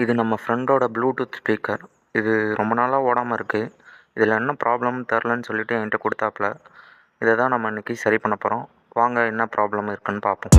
இது நம்ம ஃப்ரெண்டோட ப்ளூடூத் ஸ்பீக்கர். இது ரொம்ப நாளாக ஓடாமல் இருக்குது. இதில் என்ன ப்ராப்ளம்னு தெரிலன்னு சொல்லிவிட்டு என்கிட்ட கொடுத்தாப்புல. இதை தான் நம்ம இன்றைக்கி சரி பண்ண போகிறோம். வாங்க என்ன ப்ராப்ளம் இருக்குன்னு பார்ப்போம்.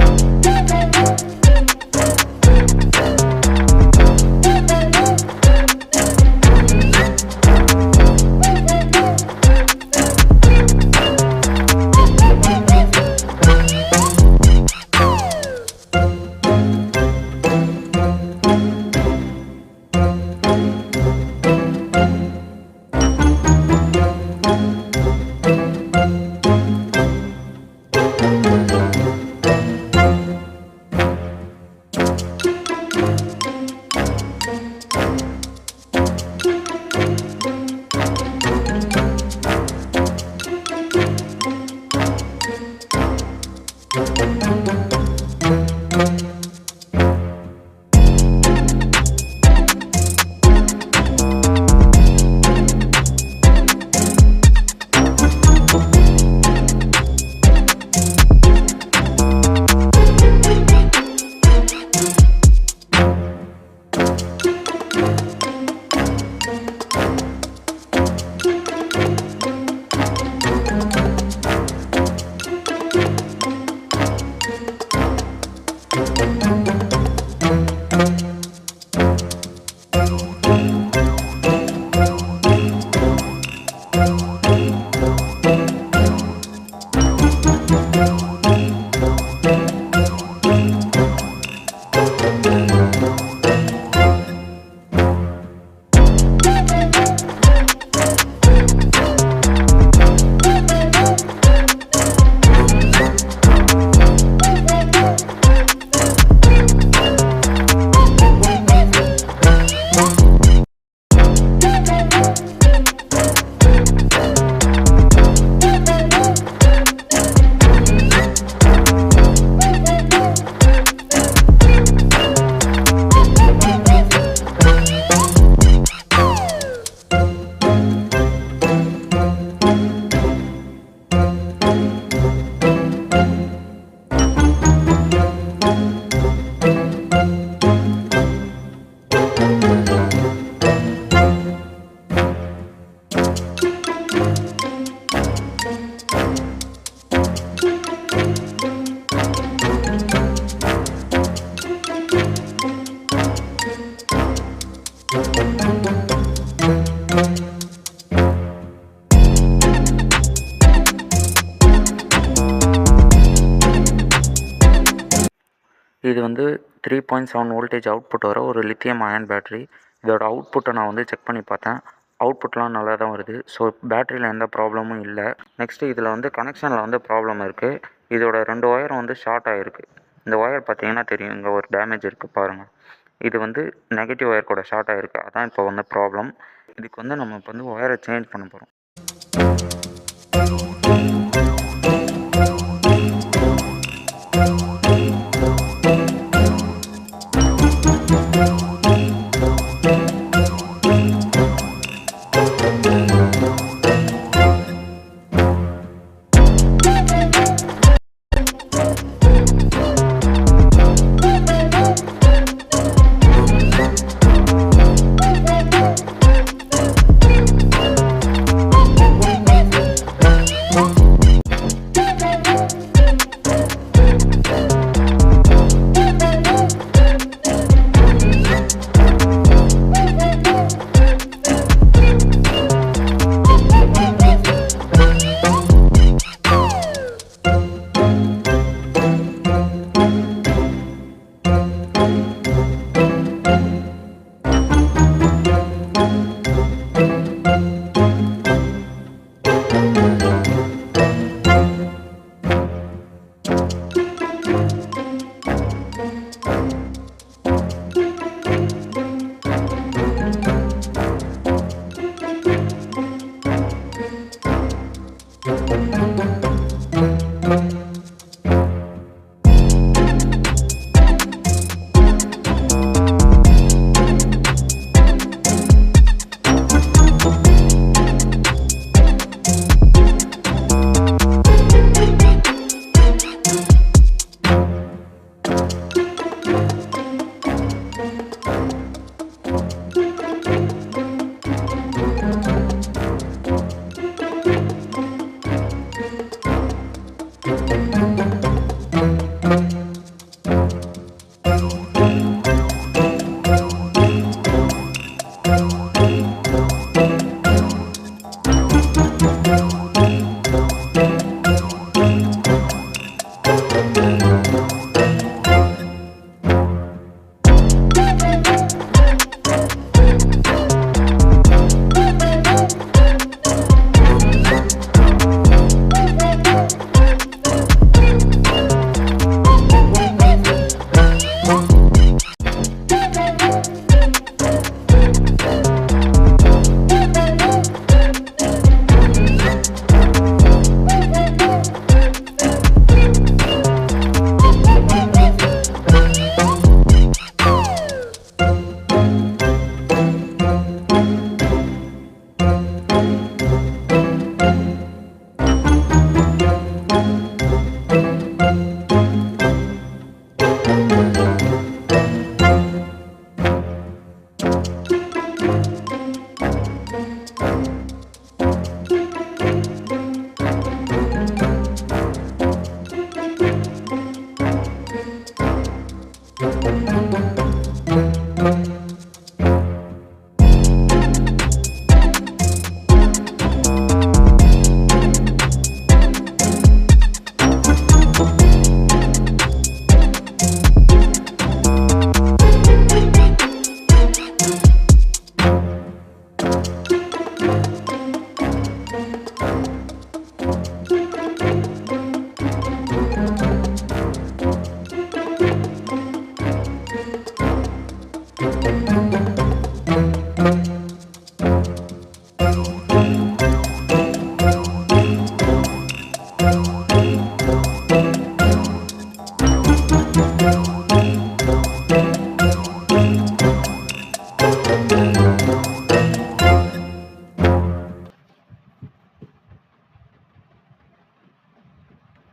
இது வந்து 3.7 வோல்டேஜ் அவுட்புட் வர ஒரு லித்தியம் அயன் பேட்டரி. இதோட அவுட்புட்டை நான் வந்து செக் பண்ணி பார்த்தேன். அவுட்புட்லாம் நல்லா தான் வருது. ஸோ பேட்டரியில் எந்த ப்ராப்ளமும் இல்லை. நெக்ஸ்ட்டு இதில் வந்து கனெக்ஷனில் வந்து ப்ராப்ளம் இருக்குது. இதோட 2 ஒயரும் வந்து ஷார்ட் ஆகிருக்கு. இந்த ஒயர் பார்த்தீங்கன்னா தெரியும், இங்கே ஒரு டேமேஜ் இருக்குது பாருங்கள். இது வந்து நெகட்டிவ் ஒயர் கூட ஷார்ட் ஆகிருக்கு. அதான் இப்போ வந்து ப்ராப்ளம். இதுக்கு வந்து நம்ம இப்போ வந்து ஒயரை சேஞ்ச் பண்ண போகிறோம்.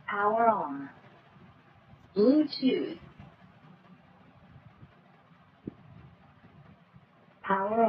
Power on. Bluetooth. Power